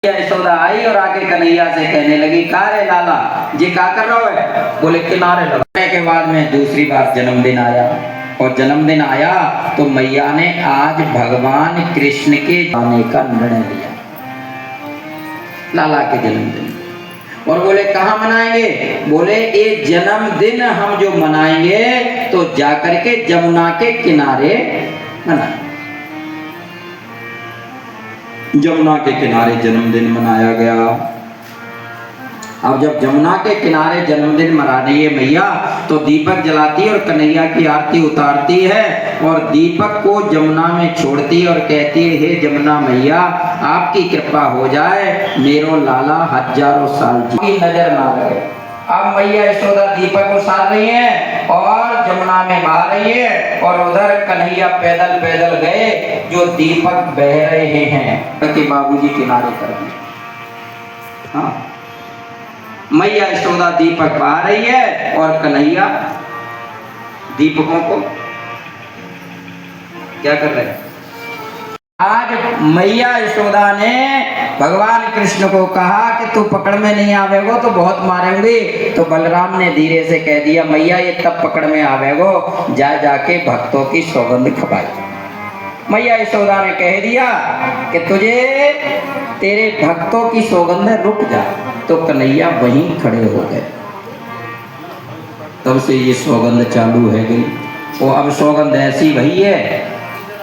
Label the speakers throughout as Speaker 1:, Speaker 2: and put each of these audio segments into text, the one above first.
Speaker 1: यशोदा आई और आके कन्हैया से कहने लगी, का रे लाला जी क्या कर रहा है? बोले किनारे लगाने के बाद में दूसरी बार जन्मदिन आया, और जन्मदिन आया तो मैया ने आज भगवान कृष्ण के आने का निर्णय लिया, लाला के जन्मदिन। और बोले कहाँ मनाएंगे? बोले ये जन्मदिन हम जो मनाएंगे तो जाकर के जमुना के किनारे मनाएंगे। जमुना के किनारे जन्मदिन मनाया गया। अब जब जमुना के किनारे जन्मदिन मना रही है मैया, तो दीपक जलाती है और कन्हैया की आरती उतारती है और दीपक को जमुना में छोड़ती है और कहती है, हे जमुना मैया आपकी कृपा हो जाए, मेरो लाला हजारों साल की नजर ना लगे। अब मैया यशोदा दीपक उतार रही है और जमुना में बहा रही है, और उधर कन्हैया पैदल पैदल गए, जो दीपक बह रहे हैं कि बाबूजी किनारे कर दिए। हाँ, मैया यशोदा दीपक बहा रही है और कन्हैया दीपकों को क्या कर रहे हैं? आज मैया यशोदा ने भगवान कृष्ण को कहा कि तू पकड़ में नहीं आवेगो तो बहुत मारेंगे। तो बलराम ने धीरे से कह दिया, मैया ये तब पकड़ में आवेगो जा जाके भक्तों की सौगंध खपाई। मैया यशोदा ने कह दिया कि तुझे तेरे भक्तों की सौगंध रुक जा। तो कन्हैया वहीं खड़े हो गए। तब से ये सौगंध चालू है गई। वो अब सौगंध ऐसी वही है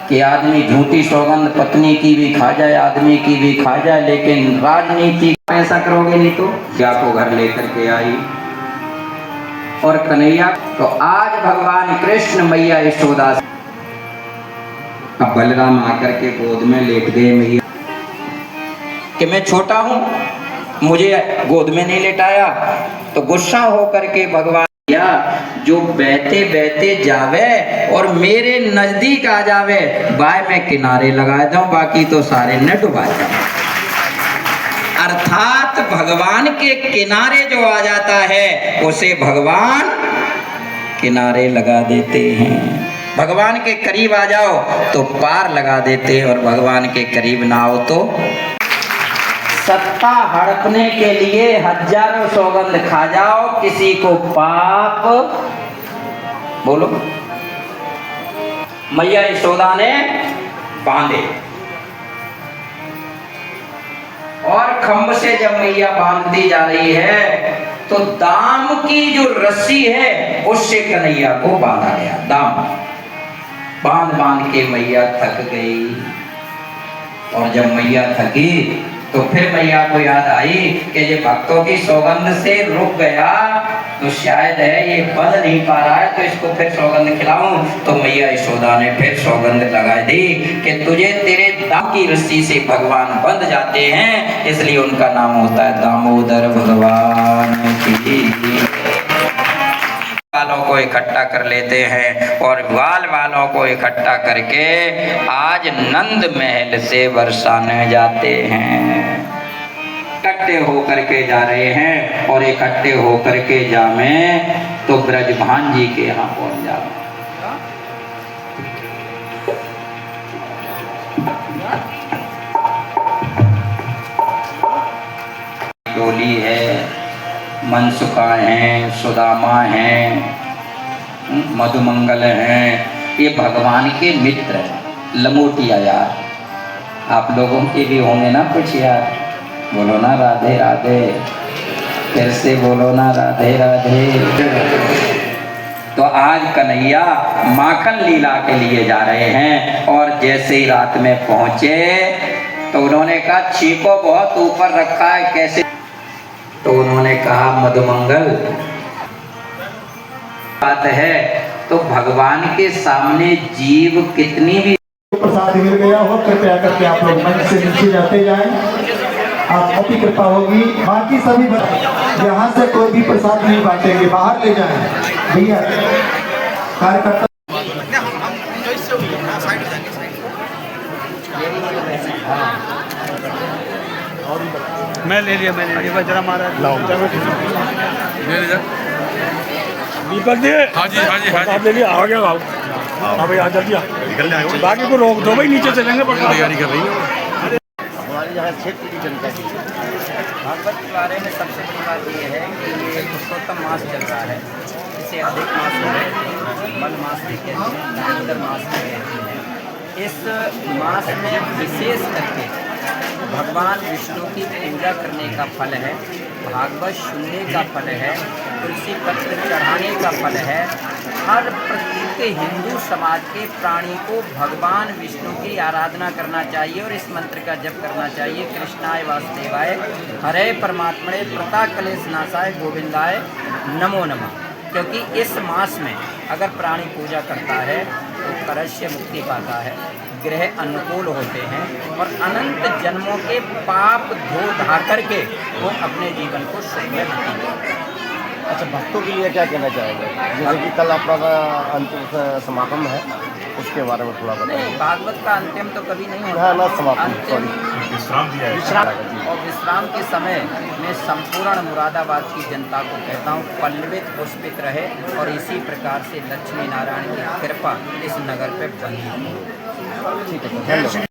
Speaker 1: कि आदमी झूठी सौगंध पत्नी की भी खा जाए, आदमी की भी खा जाए, लेकिन राजनीति ऐसा करोगे नहीं तो क्या को घर लेकर के आई। और कन्हैया तो आज भगवान कृष्ण मैया यशोदा, अब बलराम आकर के गोद में लेट गए मैया कि मैं छोटा हूं, मुझे गोद में नहीं लेटाया। तो गुस्सा होकर के भगवान या जो बहते बहते जावे और मेरे नजदीक आ जावे, बाय मैं किनारे लगा दूं, बाकी तो सारे न डुबा जाए। अर्थात भगवान के किनारे जो आ जाता है उसे भगवान किनारे लगा देते हैं। भगवान के करीब आ जाओ तो पार लगा देते, और भगवान के करीब ना आओ तो सत्ता हड़पने के लिए हजारों सौगंध खा जाओ, किसी को पाप बोलो। मैया यशोदा ने बांधे, और खंभ से जब मैया बांधती जा रही है तो दाम की जो रस्सी है उससे कन्हैया को बांधा गया। दाम बांध बांध के मैया थक गई, और जब मैया थकी तो फिर मैया को याद आई कि ये भक्तों की सौगंध से रुक गया, तो शायद है ये बंध नहीं पा रहा है, तो इसको फिर सौगंध खिलाऊं। तो मैया यशोदा ने फिर सौगंध लगा दी कि तुझे तेरे दाम की रस्सी से भगवान बंध जाते हैं, इसलिए उनका नाम होता है दामोदर भगवान की। वालों को इकट्ठा कर लेते हैं, और वाल वालों को इकट्ठा करके आज नंद महल से बरसाने जाते हैं। इकट्ठे होकर के जा रहे हैं, और इकट्ठे होकर के जावे तो ब्रजभान जी के यहाँ पहुंच जावे। डोली है, मनसुखा हैं, सुदामा हैं, मधुमंगल हैं, ये भगवान के मित्र हैं। लमोटिया यार, आप लोगों के भी होंगे ना कुछ यार, बोलो ना राधे राधे, फिर से बोलो ना राधे राधे। तो आज कन्हैया माखन लीला के लिए जा रहे हैं, और जैसे ही रात में पहुंचे तो उन्होंने कहा छीको बहुत ऊपर रखा है, कैसे? तो उन्होंने कहा मधुमंगल बात है, तो भगवान के सामने जीव कितनी भी
Speaker 2: प्रसाद मिल गया हो, कृपया करके आप लोग मंच से नीचे जाते जाएं, आपकी कृपा होगी। बाकी सभी यहाँ से कोई भी प्रसाद नहीं बांटेंगे, बाहर ले जाएं भैया कार्यकर्ता।
Speaker 3: मैं ले लिया, मैंने जरा मारा दीपक जी। हाँ जी हाँ जी हाँ जी, आप ले लिया, आ गया भाव। हाँ भाई आ जल्दी आ, निकल जाएगा, बाकी को रोक दो भाई, नीचे चलेंगे, तैयारी कर रही है।
Speaker 4: यहाँ क्षेत्र की जनता की।
Speaker 1: भागवत के बारे में सबसे बड़ी बात ये है कि ये पुरुषोत्तम मास चल रहा है, इससे अधिक मास हो रहे थे, मल मास भी कहते हैं, दामोदर मास भी कहते हैं। इस मास में विशेष करके भगवान विष्णु की पूजा करने का फल है, भागवत सुनने का फल है, तुलसी पत्र चढ़ाने का फल है। हर प्रत्येक हिंदू समाज के प्राणी को भगवान विष्णु की आराधना करना चाहिए और इस मंत्र का जप करना चाहिए। कृष्णाय वासुदेवाय हरे परमात्मने प्रता कलेश नाशाय गोविंदाय नमो नमः। क्योंकि इस मास में अगर प्राणी पूजा करता है तो करस्य मुक्ति पाता है, ग्रह अनुकूल होते हैं और अनंत जन्मों के पाप धो धा करके वो अपने जीवन को सुख में बिताते हैं।
Speaker 4: अच्छा, भक्तों के लिए क्या कहना चाहेंगे? जैसे कि कल आपका अंतिम समापन है, उसके बारे में थोड़ा बताइए।
Speaker 1: नहीं, भागवत का अंतिम तो कभी नहीं होता।
Speaker 4: हाँ, ना समापन,
Speaker 1: अंतिम
Speaker 3: विश्राम दिया है।
Speaker 1: विश्राम और विश्राम के समय मैं संपूर्ण मुरादाबाद की जनता को कहता हूँ पल्लवित पुष्पित रहे और इसी प्रकार से लक्ष्मी नारायण की कृपा इस नगर पे बनी हो।
Speaker 4: ठीक है, धन्यवाद।